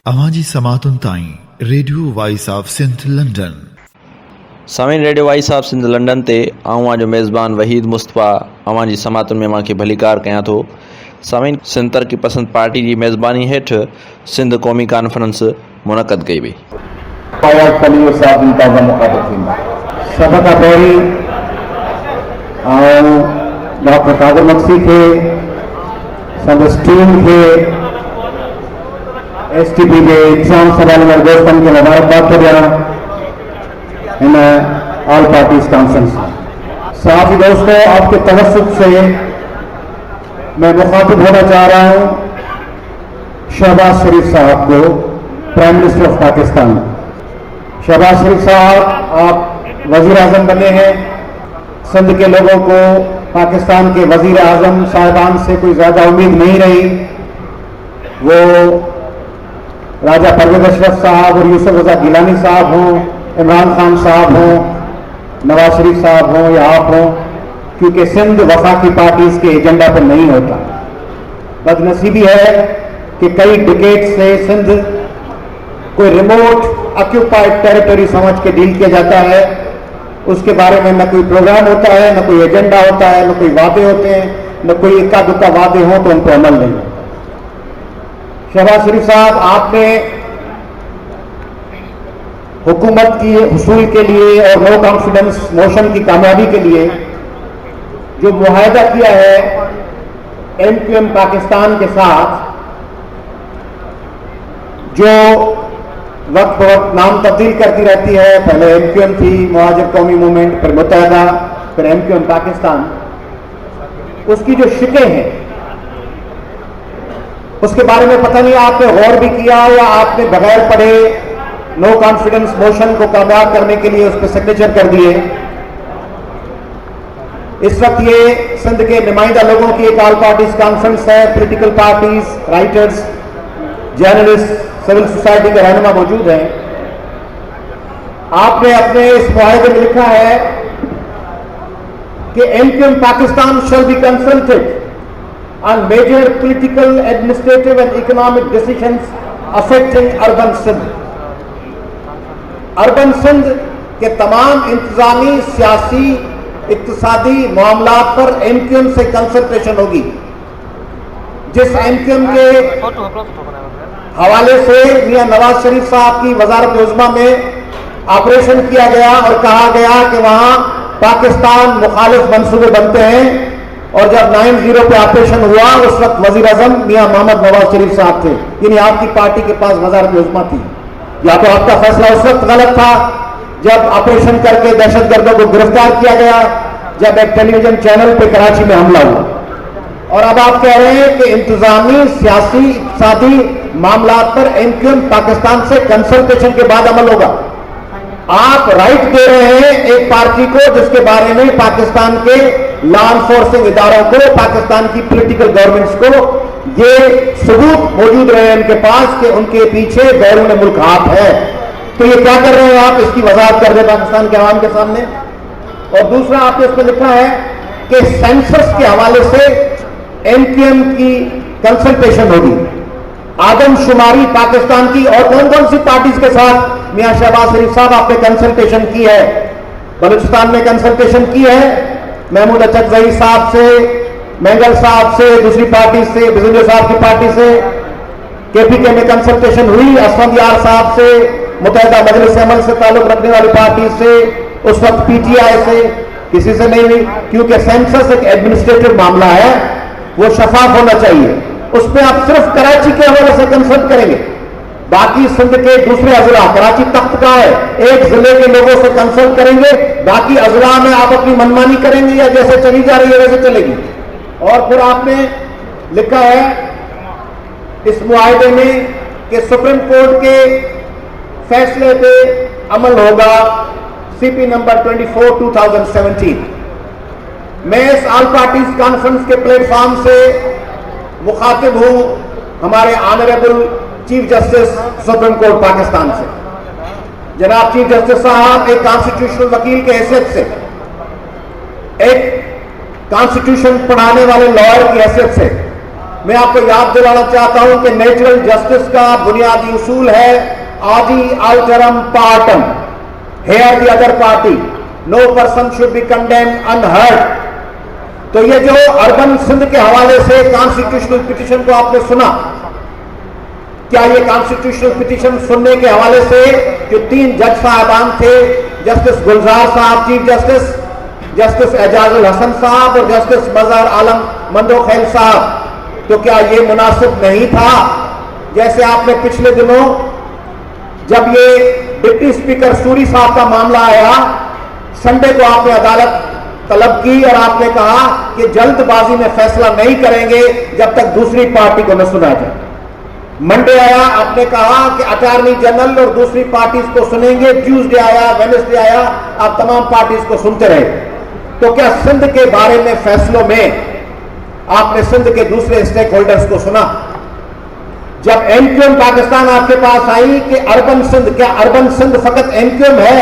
आवाजी समातुन ताईं radio voice of Sindh London. सामीन radio voice of Sindh London ते आऊं जो मेज़बान वहीद मुस्तफ़ा अवां जी समातुन में मां खे भलीकार कयां थो। सामीन सिंध तरक़ी पसंद पार्टी जी मेज़बानी हेठि सिंध क़ौमी कॉन्फ्रेंस मुनक़द कई वई। सभ खां पहिरीं डॉक्टर कादर मक्सी खे संदसि टीम खे STP के एग्जाम सवाल में दोस्तन के मुबारकबाद करिया इन ऑल पार्टीज कॉन्फ्रेंस में। साथ ही दोस्तों, आपके तवस्सुत से मैं मुखातिब होना चाह रहा हूं शहबाज शरीफ साहब को, prime minister of Pakistan. Shahbaz Sharif साहब, आप वजीर आजम बने हैं। सिंध के लोगों को पाकिस्तान के वजीर आजम साहिबान से कोई ज्यादा उम्मीद नहीं रही। वो राजा परवेज अशरफ साहब और यूसुफ रजा गिलानी साहब हों, इमरान खान साहब हों, नवाज शरीफ साहब हों या आप हों, क्योंकि सिंध वफाकी पार्टीज के एजेंडा पर नहीं होता। बदनसीबी है कि कई डिकेड से सिंध कोई रिमोट ऑक्यूपाइड टेरिटरी समझ के डील किया जाता है। उसके बारे में न कोई प्रोग्राम होता है, न कोई एजेंडा होता है, न कोई वादे होते हैं, न कोई इक्का दुक्का वादे हों तो उन पर अमल नहीं होता। शहबाज शरीफ साहब, आपने हुकूमत की हुसूल के लिए और नो कॉन्फिडेंस मोशन की कामयाबी के लिए जो मुआहदा किया है MQM पाकिस्तान के साथ, जो वक्त ब वक्त नाम तब्दील करती रहती है, पहले MQM थी, मुहाजिर कौमी मूवमेंट, फिर मुत्तहदा, फिर MQM पाकिस्तान, उसकी जो शिकें हैं उसके बारे में पता नहीं आपने गौर भी किया या आपने बगैर पढ़े नो कॉन्फिडेंस मोशन को कामयाब करने के लिए उस पर सिग्नेचर कर दिए। इस वक्त ये सिंध के नुमाइंदा लोगों की एक ऑल पार्टीज कॉन्फ्रेंस है। Political parties, writers, journalist, civil society के रहनुमा मौजूद हैं। आपने अपने इस मुआहदे में लिखा है कि MQM Pakistan shall be consulted on major political, administrative and economic decisions affecting urban Sindh। Urban Sindh के तमाम इंतजामी, सियासी, इक्तिसादी मामलात पर MQM से कंसल्टेशन होगी। जिस MQM के हवाले से मियां नवाज शरीफ साहब की वजारत उज़्मा में ऑपरेशन किया गया और कहा गया कि वहां पाकिस्तान मुखालिफ मंसूबे बनते हैं, और जब 9/0 पे ऑपरेशन हुआ उस वक्त वजीर आजम मियां मोहम्मद नवाज शरीफ साहब थे, यानी आपकी पार्टी के पास वजारत उज़्मा थी। या तो आपका फैसला उस वक्त गलत था जब ऑपरेशन करके दहशतगर्दों को गिरफ्तार किया गया, जब एक टेलीविजन चैनल पे कराची में हमला हुआ, और अब आप कह रहे हैं कि इंतजामी, सियासी, इक़्तिसादी मामलात पर MQM पाकिस्तान से कंसल्टेशन के बाद अमल होगा। आप राइट दे रहे हैं एक पार्टी को जिसके बारे में पाकिस्तान के लॉ एनफोर्सिंग इदारों को, पाकिस्तान की पॉलिटिकल गवर्नमेंट्स को ये सबूत मौजूद रहे उनके पास कि उनके पीछे बैरून मुल्क हाथ है। तो ये क्या कर रहे हैं आप? इसकी वजाहत कर रहे हैं पाकिस्तान के अवाम के सामने। और दूसरा, आपने इसमें लिखा है कि सेंसस के हवाले से MQM की कंसल्टेशन होगी, आदमशुमारी पाकिस्तान की। और कौन कौन सी पार्टीज के साथ मियां शहबाज शरीफ साहब आपने कंसल्टेशन की है? बलूचिस्तान में कंसल्टेशन की है, महमूद अचकजई साहब से, मेंगल साहब से, दूसरी पार्टी से, बिजलियो साहब की पार्टी से। KPK में कंसल्टेशन हुई असफंद यार साहब से, मुत्तहदा मजलिस अमल से ताल्लुक रखने वाली पार्टी से, उस वक्त PTI से, किसी से नहीं हुई, क्योंकि सेंसस एक एडमिनिस्ट्रेटिव मामला है, वो शफाफ होना चाहिए। उसमें आप सिर्फ कराची के हवाले से कंसल्ट करेंगे, बाकी सिंध के दूसरे अजला, कराची तख्त का है, एक जिले के लोगों से कंसल्ट करेंगे, बाकी अजला में आप अपनी मनमानी करेंगे या जैसे चली जा रही है वैसे चलेगी। और फिर आपने लिखा है इस मुआहदे में कि सुप्रीम कोर्ट के फैसले पे अमल होगा, CP नंबर 24/2017। मैं इस ऑल पार्टीज कॉन्फ्रेंस के प्लेटफॉर्म से मुखातिब हूं हमारे honourable chief justice supreme court Pakistan से। जनाब चीफ जस्टिस साहब, एक कॉन्स्टिट्यूशनल वकील के हैसियत से, एक कॉन्स्टिट्यूशन पढ़ाने वाले लॉयर की हैसियत से میں آپ کو یاد دلانا چاہتا ہوں کہ نیچرل جسٹس کا بنیادی اصول ہے آدی آلٹرم پارٹم، hear the other party, no person should be condemned unheard. تو یہ جو اربن سندھ کے حوالے سے کانسٹیٹیوشنل پٹیشن کو آپ نے سنا، کیا یہ کانسٹیٹیوشنل پٹیشن سننے کے حوالے سے جو 3 جج صاحبان تھے، جسٹس گلزار صاحب چیف جسٹس، جسٹس اعجاز الحسن صاحب اور جسٹس مظہر عالم مندوخیل صاحب، تو کیا یہ مناسب نہیں تھا؟ جیسے آپ نے پچھلے دنوں جب یہ ڈپٹی اسپیکر سوری صاحب کا معاملہ آیا، سنڈے کو آپ نے عدالت طلب کی اور آپ نے کہا کہ جلد بازی میں فیصلہ نہیں کریں گے جب تک دوسری پارٹی کو نہ سنا جائے۔ منڈے آیا، آپ نے کہا کہ اٹارنی جنرل اور دوسری پارٹیز کو سنیں گے، ٹیوزڈے آیا، ویڈنسڈے آیا، آپ تمام پارٹیز کو سنتے رہے۔ تو کیا سندھ کے بارے میں فیصلوں میں آپ نے سندھ کے دوسرے اسٹیک ہولڈرز کو سنا؟ جب ایم کیو ایم پاکستان آپ کے پاس آئی کہ اربن سندھ، کیا اربن سندھ فقط ایم کیو ایم ہے؟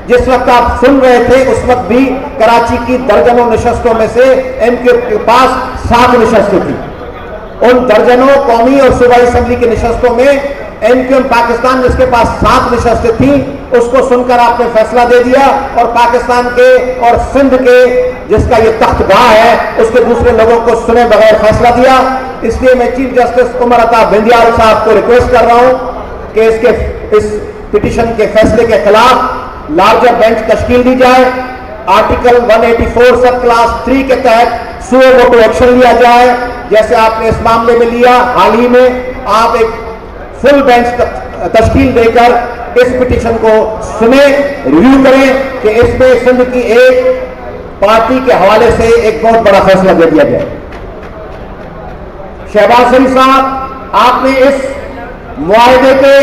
جس وقت آپ سن رہے تھے اس وقت بھی کراچی کی درجنوں نشستوں میں سے ایم کیو ایم کے پاس 7 نشستیں تھیں۔ ان درجنوں قومی اور صوبائی اسمبلی کی نشستوں میں ایم کیو ایم پاکستان جس کے پاس 7 نشستیں تھیں، اس کو سن کر آپ نے فیصلہ دے دیا اور پاکستان کے اور سندھ کے جس کا یہ تخت گاہ ہے اس کے دوسرے لوگوں کو سنے بغیر فیصلہ دیا۔ اس لیے میں چیف جسٹس عمر عطا بندیال صاحب کو ریکویسٹ کر رہا ہوں کہ اس پٹیشن کے فیصلے کے خلاف لارجر بینچ تشکیل دی جائے، آرٹیکل 184 سب کلاس 3 کے تحت سو ووٹو ایکشن لیا جائے، جیسے آپ نے اس معاملے میں لیا۔ حال ہی میں آپ ایک فل بینچ تشکیل دے کر اس پٹیشن کو سنیں، ریویو کریں کہ اس میں سندھ کی ایک پارٹی کے حوالے سے ایک بہت بڑا فیصلہ دے دیا جائے۔ شہباز شریف صاحب، آپ نے اس معاہدے کے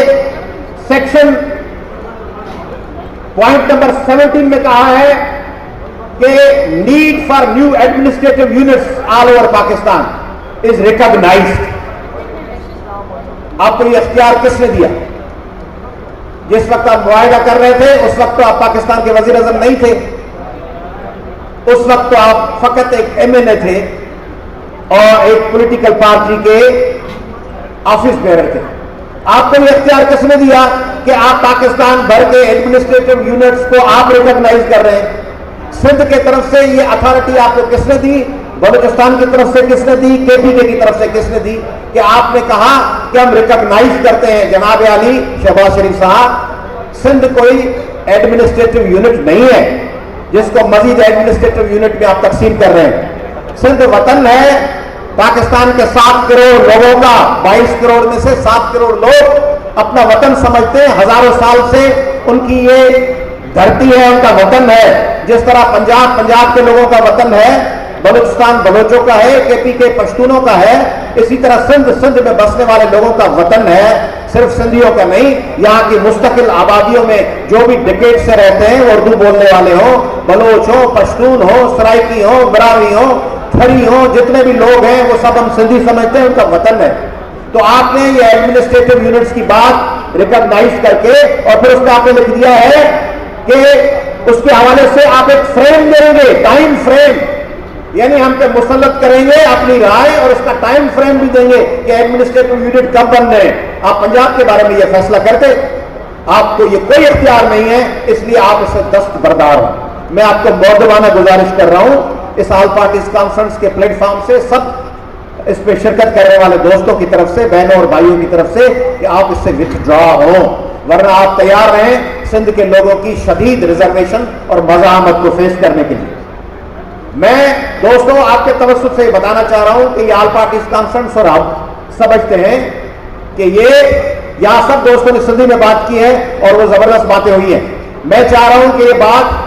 سیکشن پوائنٹ نمبر 17 میں کہا ہے کہ need for new administrative units all over Pakistan is recognised. آپ کو یہ اختیار کس نے دیا؟ جس وقت آپ معاہدہ کر رہے تھے اس وقت تو آپ پاکستان کے وزیر اعظم نہیں تھے، اس وقت تو آپ فقط ایک ایم این اے تھے اور ایک پولیٹیکل پارٹی کے آفس بیئرر تھے۔ آپ کو یہ اختیار کس نے دیا کہ آپ پاکستان بھر کے ایڈمنسٹریٹو یونٹس کو آپ ریکگنائز کر رہے ہیں؟ سندھ کی طرف سے یہ اتھارٹی آپ کو کس نے دی؟ بلوچستان کی طرف سے کس نے دی؟ کے پی کے کی طرف سے کس نے دی کہ آپ نے کہا کہ ہم ریکگنائز کرتے ہیں؟ جناب عالی شہباز شریف صاحب، سندھ کوئی ایڈمنسٹریٹو یونٹ نہیں ہے جس کو مزید ایڈمنسٹریٹو یونٹ میں آپ تقسیم کر رہے ہیں۔ سندھ وطن ہے پاکستان کے 7 کروڑ لوگوں کا، 22 کروڑ میں سے 7 کروڑ لوگ اپنا وطن سمجھتے ہیں، ہزاروں سال سے ان کی یہ دھرتی ہے، ان کا وطن ہے۔ جس طرح پنجاب کے لوگوں کا وطن ہے، بلوچستان بلوچوں کا ہے، کے پی کے پشتونوں کا ہے، اسی طرح سندھ میں بسنے والے لوگوں کا وطن ہے، صرف سندھیوں کا نہیں۔ یہاں کی مستقل آبادیوں میں جو بھی ڈکیٹ سے رہتے ہیں، اردو بولنے والے ہوں، بلوچ ہوں، پشتون ہوں، سرائکی ہوں، براوی ہوں، تھری ہوں، جتنے بھی لوگ ہیں وہ سب ہم سندھی سمجھتے ہیں، ان کا وطن ہے۔ تو آپ نے یہ ایڈمنسٹریٹو یونٹس کی بات ریکگنائز کر کے اور پھر اس میں آپ نے لکھ دیا ہے کہ اس کے حوالے سے آپ ایک فریم دیں گے، ٹائم فریم، یعنی ہم پہ مسلط کریں گے اپنی رائے اور اس کا ٹائم فریم بھی دیں گے کہ ایڈمنسٹریٹو یونٹ کب بن رہے ہیں۔ آپ پنجاب کے بارے میں یہ فیصلہ کرتے، آپ کو یہ کوئی اختیار نہیں ہے، اس لیے آپ اس سے دستبردار ہوں۔ میں آپ کو مؤدبانہ گزارش کر رہا ہوں اس آل پارٹیز کانفرنس کے پلیٹ فارم سے، سب اس پہ شرکت کرنے والے دوستوں کی طرف سے، بہنوں اور بھائیوں کی طرف سے، کہ آپ اس سے وتھڈرا ہوں، ورنہ آپ تیار رہیں سندھ کے لوگوں کی شدید ریزرویشن اور مزاحمت کو فیس کرنے کے لیے۔ میں دوستوں آپ کے توسط سے یہ بتانا چاہ رہا ہوں کہ یہ آل پارٹیز کانفرنس، اور آپ سمجھتے ہیں کہ یہ یہاں سب دوستوں نے سندھی میں بات کی ہے اور وہ زبردست باتیں ہوئی ہیں۔ میں چاہ رہا ہوں کہ یہ بات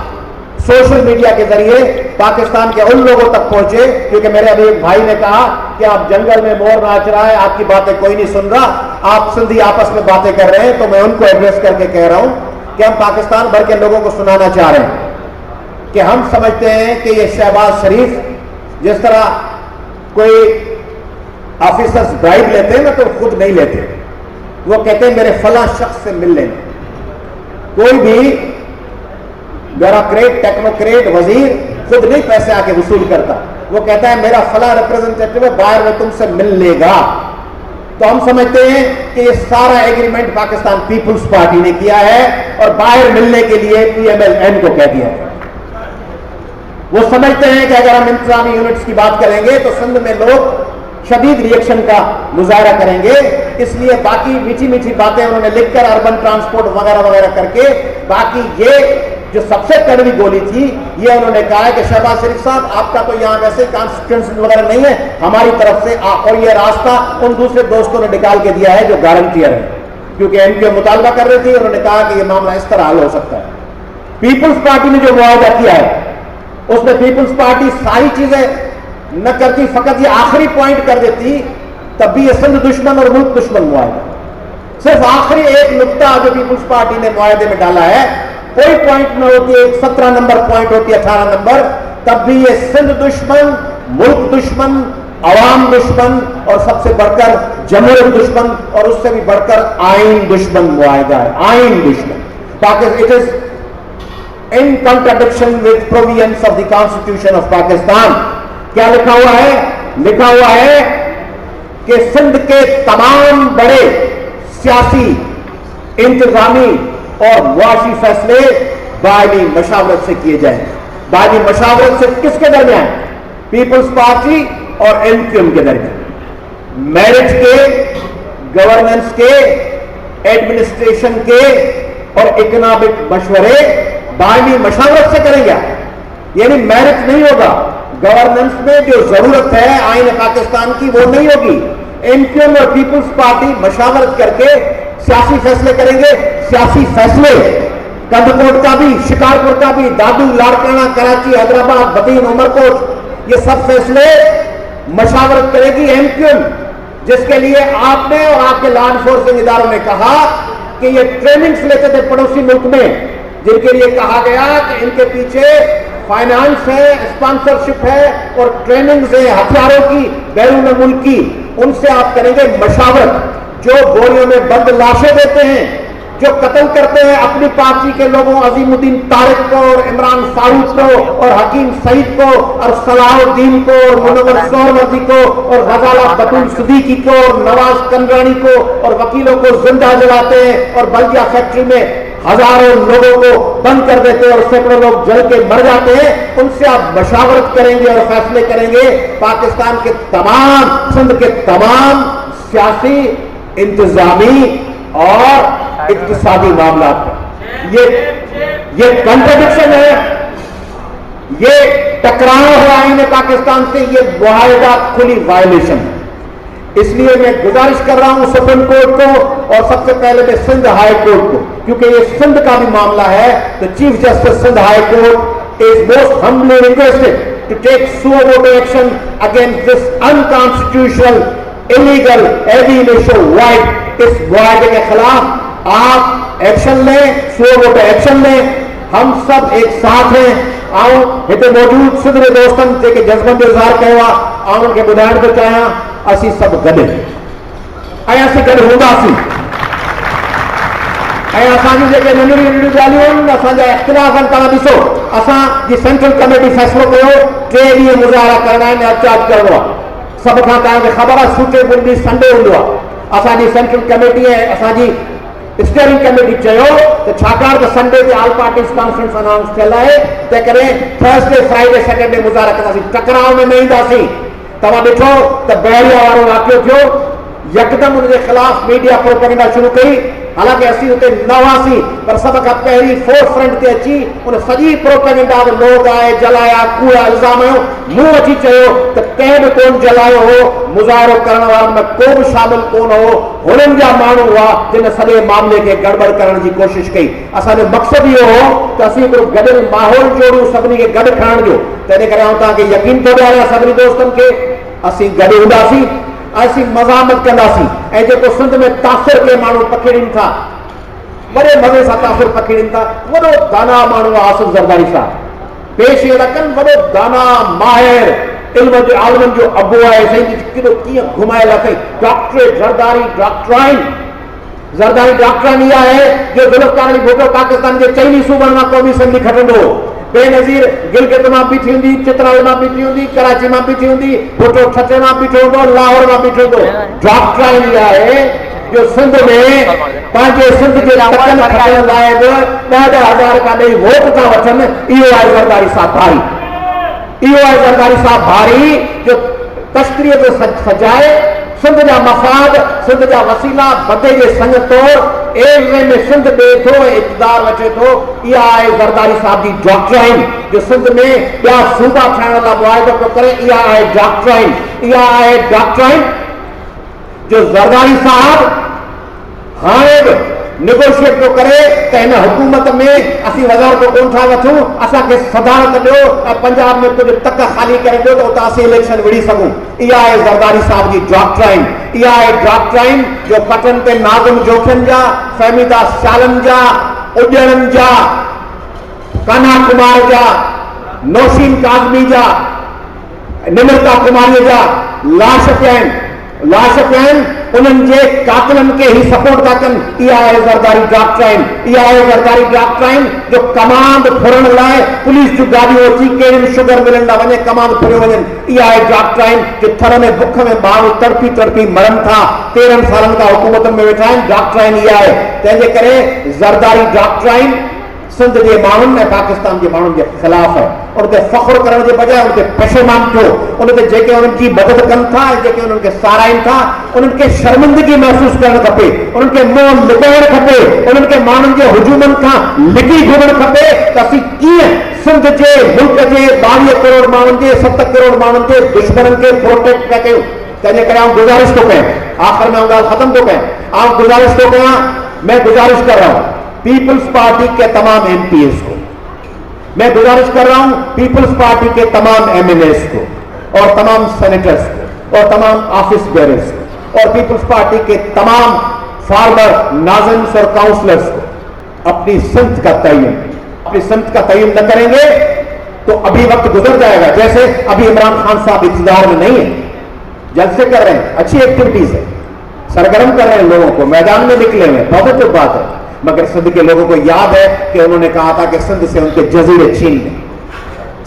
سوشل میڈیا کے ذریعے پاکستان کے ان لوگوں تک پہنچے، کیونکہ میرے ابھی ایک بھائی نے کہا کہ آپ جنگل میں مور ناچ رہا ہے، آپ کی باتیں کوئی نہیں سن رہا، آپ سندھی آپس میں باتیں کر رہے ہیں۔ تو میں ان کو ایڈریس کر کے کہہ رہا ہوں کہ ہم پاکستان بھر کے لوگوں کو سنانا چاہ رہے ہیں کہ ہم سمجھتے ہیں کہ یہ شہباز شریف جس طرح کوئی آفیسرز برائب لیتے ہیں نا تو خود نہیں لیتے، وہ کہتے ہیں میرے فلاں شخص سے مل لیں۔ کوئی بھی بیوروکریٹ، ٹیکنوکریٹ، وزیر خود نہیں پیسے آ کے وصول کرتا، وہ کہتا ہے میرا فلاں ریپرزینٹیٹو ہے باہر میں تم سے مل لے گا. تو ہم سمجھتے ہیں کہ یہ سارا ایگریمنٹ پاکستان پیپلز پارٹی نے کیا ہے اور باہر ملنے کے لیے PMLN کو کہہ دیا ہے. وہ سمجھتے ہیں کہ اگر ہم انتظامی یونٹس کی بات کریں گے تو سندھ میں لوگ شدید ریئیکشن کا مظاہرہ کریں گے, اس لیے باقی میٹھی میٹھی باتیں انہوں نے لکھ کر اربن ٹرانسپورٹ وغیرہ وغیرہ کر کے, باقی یہ جو سب سے کڑوی گولی تھی یہ انہوں نے کہا ہے کہ شہباز شریف صاحب آپ کا تو یہاں ویسے کانسٹیٹوئنسی وغیرہ نہیں ہے, ہماری طرف سے اور یہ راستہ ان دوسرے دوستوں نے نکال کے دیا ہے جو گارنٹیئر ہے, کیونکہ MQ مطالبہ کر رہی تھی, انہوں نے کہا کہ یہ معاملہ اس طرح حل ہو سکتا ہے. پیپلز پارٹی نے جو معاہدہ کیا ہے اس میں پیپلز پارٹی ساری چیزیں نہ کرتی, فقط یہ آخری پوائنٹ کر دیتی, تب بھی یہ سندھ دشمن اور ملک دشمن معاہدہ. صرف آخری ایک نقطہ جو پیپلز پارٹی نے معاہدے میں ڈالا ہے, کوئی پوائنٹ نہ ہوتی ہے, 17 نمبر پوائنٹ ہوتی ہے 18 نمبر, تب بھی یہ سندھ دشمن, ملک دشمن, عوام دشمن اور سب سے بڑھ کر جمہوریت دشمن اور اس سے بھی بڑھ کر آئین دشمن معاہدہ ہے. آئین دشمن Pakistan, it is in contradiction with provisions of the Constitution of Pakistan. کیا لکھا ہوا ہے؟ لکھا ہوا ہے کہ سندھ کے تمام بڑے سیاسی, انتظامی اور معاشی فیصلے باہمی مشاورت سے کیے جائیں. باہمی مشاورت سے کس کے درمیان؟ پیپلز پارٹی اور MQM کے درمیان. میرٹ کے, گورننس کے, ایڈمنسٹریشن کے اور اکنامک مشورے باہمی مشاورت سے کریں گے. یعنی میرٹ نہیں ہوگا, گورننس میں جو ضرورت ہے آئین پاکستان کی وہ نہیں ہوگی. MQM اور پیپلز پارٹی مشاورت کر کے سیاسی فیصلے کریں گے. سیاسی فیصلے کندھکوٹ کا بھی, شکارپور کا بھی, دادو, لاڑکانہ, کراچی, حیدرآباد, بدین, عمرکوٹ, یہ سب فیصلے مشاورت کرے گی MQM, جس کے لیے آپ نے اور آپ کے لا انفورسنگ اداروں نے کہا کہ یہ ٹریننگز لیتے تھے پڑوسی ملک میں, جن کے لیے کہا گیا کہ ان کے پیچھے فائنانس ہے, اسپانسرشپ ہے اور ٹریننگز ہیں ہتھیاروں کی بیرون ملک کی, ان سے آپ کریں گے مشاورت. جو گولیوں میں بند لاشیں دیتے ہیں, جو قتل کرتے ہیں اپنی پارٹی کے لوگوں, عظیم الدین طارق کو اور عمران فاروق کو اور حکیم سعید کو اور صلاح الدین کو اور منور سہروردی کو اور غزالہ بطول صدیقی کو اور نواز کنڈرانی کو اور وکیلوں کو زندہ جلاتے ہیں اور بلدیہ فیکٹری میں ہزاروں لوگوں کو بند کر دیتے ہیں اور سینکڑوں لوگ جل کے مر جاتے ہیں. ان سے آپ مشاورت کریں گے اور فیصلے کریں گے پاکستان کے تمام, سندھ کے تمام سیاسی, انتظامی اور اقتصادی معاملات پر. یہ کنٹرڈکشن ہے, یہ ٹکراؤ ہے آئین پاکستان سے, یہ معاہدہ کھلی وائلیشن ہے. اس لیے میں گزارش کر رہا ہوں سپریم کورٹ کو اور سب سے پہلے میں سندھ ہائی کورٹ کو, کیونکہ یہ سندھ کا بھی معاملہ ہے, تو chief justice Sindh high court is most humbly requested to take suo motu action against this unconstitutional illegal ایبینیشن وائٹ. اس معاہدے کے خلاف آپ ایکشن لیں, سو ووٹو ایکشن لیں. ہم سب ایک ساتھ ہیں. آؤں ہتے موجود سندھ دوستن جے جذبن جو اظہار کیا آؤں کے ॿुधाइण थो चाहियां, اسی سب گڈ ऐं असीं गॾु हूंदासीं. ऐं असांजी जेके नंढियूं नंढियूं ॻाल्हियूं आहिनि, असांजा इख़्तिलाफ़ आहिनि, तव्हां ॾिसो असां जी सेंट्रल कमेटी फ़ैसिलो कयो 3 ॾींहं मुज़ाहिरा करणा आहिनि, एहतिजाज करिणो आहे. सभ खां तव्हांखे ख़बर आहे सूटेबल ॾींहुं संडे हूंदो आहे. असांजी सेंट्रल कमेटी ऐं असांजी स्टीयरिंग कमेटी चयो त छाकाणि त संडे ते ऑल पार्टीज़ कॉन्फ्रेंस अनाउंस थियल आहे, तंहिं करे थर्सडे फ्राइडे सैटरडे मुज़ाहिरा कंदासीं, टकराव में न ईंदासीं. तव्हां ॾिठो त बहरिया वारो वाक़ियो थियो, यकदम उनके खिलाफ मीडिया प्रोपेगेंडा शुरू कई. हालांकि असीं हुते न हुआसीं, पर सभ खां पहिरीं फोर फ्रंट ते अची उन सॼी प्रोपेगेंडा ते लोग आए, जलाया, कूड़ा इल्ज़ाम हयो. मूं अची चयो त कंहिं बि कोन जलायो हो, मुज़ाहिरो करण वारनि में को बि शामिल कोन हो, हुननि जा माण्हू हुआ जिन सॼे मामले खे गड़बड़ करण जी कोशिश कई. असांजो मक़सदु इहो हो त असीं हिकिड़ो गॾियल माहौल जोड़ूं, सभिनी खे गॾु खणण जो. तंहिं करे आउं तव्हांखे यकीन थो ॾियारियां सभिनी दोस्तनि खे, असीं गॾु हूंदासीं, असीं मज़ामत कंदासीं. ऐं जेको सिंध में तासिर के माण्हू पखेड़ीनि था, वॾे मज़े सां तासिर पखेड़ीनि था, वॾो दाना माण्हू आहे आसिफ ज़रदारी साहब, पेश इहे न कनि, वॾो दाना माहिर इल्म जे आलमनि जो अबो आहे. साईं केॾो कीअं घुमायल आहे, doctorate Zardari doctrine, Zardari doctrine इहा आहे जो ज़ुल्फ़िकार अली भुट्टो पाकिस्तान जे 4 सूबनि मां क़ौमी असेंबली खटंदो बेनज़ीर गिलगित मां बीठी हूंदी, चित्राल मां बीठी हूंदी, कराची मां बीठी हूंदी, भुटो ठटे मां बीठो हूंदो, लाहौर मां बीठो हूंदो। डॉक्ट्राइन इहा आहे जो सिंध में पंहिंजे सिंध जे टकनि खटण लाइ बि 10,000 का ॾेई वोट था वठनि। इहो आहे ज़रदारी साहब भारी, इहो आहे ज़रदारी साहब भारी जो तश्करीअ जो सजाए सिंध जा मफ़ाद, सिंध जा वसीला बदे जे संग तौर एवज़े में सिंध ॾे थो, इक़्तिदार वठे थो। इहा आहे ज़रदारी साहब जी डॉक्ट्राइन जो सिंध में ॿिया सूबा ठाहिण लाइ मुआहिदो पियो करे। इहा आहे डॉक्ट्राइन, इहा आहे डॉक्ट्राइन जो ज़रदारी साहब हाणे बि नेगोशिएट पियो करे त हिन हुकूमत में असीं वज़ारतो कोन था वठूं, असांखे सदारत ॾियो ऐं पंजाब में कुझु तक ख़ाली करे ॾियो त उतां असीं इलेक्शन विड़ी सघूं। इहा आहे ज़रदारी साहब जी डॉक्ट्राइन, इहा आहे डॉक्ट्राइन जो पटनि ते नाज़िम जोखियुनि जा, फ़हमीदा शालनि जा, उॼणनि जा, कान्हा कुमार जा, नौशीन काज़मी जा, निमृता कुमारी जा लाश पिया आहिनि, उन्हनि जे कातिलनि खे ही सपोर्ट था कनि। इहा आहे ज़रदारी डॉक्ट्राइन, इहा आहे ज़रदारी डॉक्ट्राइन जो कमांड फुरण लाइ पुलिस जूं गाॾियूं अची कहिड़ियुनि शुगर मिलनि था वञे, कमांड फुरियो वञनि। इहा आहे डॉक्ट्राइन जो थर में बुख में माण्हू तड़पी तड़पी मरनि था, 13 सालनि खां हुकूमतनि में वेठा आहिनि। डॉक्ट्राइन इहा आहे। तंहिंजे करे ज़रदारी डॉक्ट्राइन सिंध जे माण्हुनि ऐं पाकिस्तान जे माण्हुनि जे ख़िलाफ़ आहे। उन ते फ़ख्रु करण जे बजाय उन ते पशेमान थियो, उन ते जेके उन्हनि जी मदद कनि था ऐं जेके उन्हनि खे साराइनि था, उन्हनि खे शर्मिंदगी महसूसु करणु खपे, उन्हनि खे मुंहुं लिकाइणु खपे, उन्हनि खे माण्हुनि जे हुजूमनि खां लिकी घुमणु खपे त असीं कीअं सिंध जे मुल्क जे 22 करोड़ माण्हुनि जे 7 करोड़ माण्हुनि जे दुश्मननि खे प्रोटेक्ट पिया कयूं। तंहिंजे करे आउं गुज़ारिश थो कयां, आख़िर में आउं ॻाल्हि ख़तमु थो कयां, आउं गुज़ारिश थो कयां, मैं गुज़ारिश कर रहा हूं पीपल्स पार्टी के तमाम एमपीएस को, मैं गुजारिश कर रहा हूं पीपल्स पार्टी के तमाम एमएलएस को और तमाम सेनेटर्स को और तमाम ऑफिस बेयरर्स को और पीपल्स पार्टी के तमाम फार्मर नाज़िम्स और काउंसलर्स को अपनी सिमत का तयन न करेंगे तो अभी वक्त गुजर जाएगा। जैसे अभी इमरान खान साहब इक़्तिदार में नहीं है, जलसे कर रहे हैं, अच्छी एक्टिविटीज है, सरगर्म कर रहे हैं लोगों को, मैदान में निकले हुए, पॉजिटिव बात है। मगर सिंध के लोगों को याद है कि उन्होंने कहा था कि सिंध से उनके जजीरे छीन लें।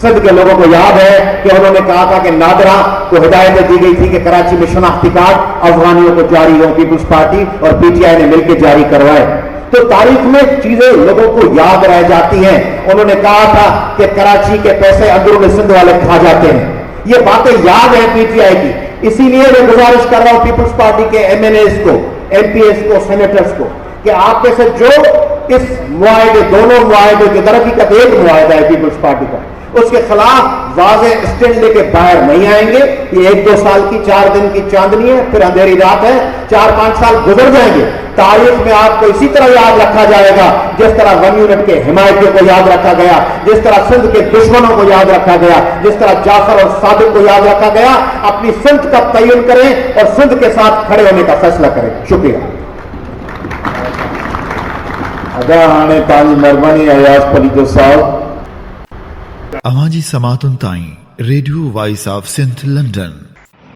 सिंध के लोगों को याद है कि उन्होंने कहा था कि नादरा को हिदायत दी गई थी कि कराची में शनाख्ती कार्ड अफगानियों को जारी हो, पीपल्स पार्टी और पीटीआई ने मिलकर जारी करवाए। तो तारीख में चीजें लोगों को याद रह जाती हैं। उन्होंने कहा था कि कराची के पैसे अंदरूनी सिंध वाले खा जाते हैं, ये बातें याद है पीटीआई की। इसीलिए मैं गुजारिश कर रहा हूं पीपल्स पार्टी के एमएलएस को, एमपीएस को, सेनेटर्स को कि आप में से जो इस मुआहदे, दोनों मुआहदे की तरफ एक मुआहदा है पीपल्स पार्टी का, उसके खिलाफ वाज़े स्टैंड लेके बाहर नहीं आएंगे। ये 1-2 साल की 4 दिन की चांदनी है, फिर अंधेरी रात है, 4-5 साल गुजर जाएंगे। तारीख में आपको इसी तरह याद रखा जाएगा जिस तरह 1 यूनिट के हिमायतियों को याद रखा गया, जिस तरह सिंध के दुश्मनों को याद रखा गया, जिस तरह जाफर और सादिक को याद रखा गया। अपनी सिंध का तयन करें और सिंध के साथ खड़े होने का फैसला करें। शुक्रिया। अदा हाणे तव्हांजी महिरबानी अयाज़ पलीदो साहब। अवां जी समातुनि ताईं radio voice of Sindh London.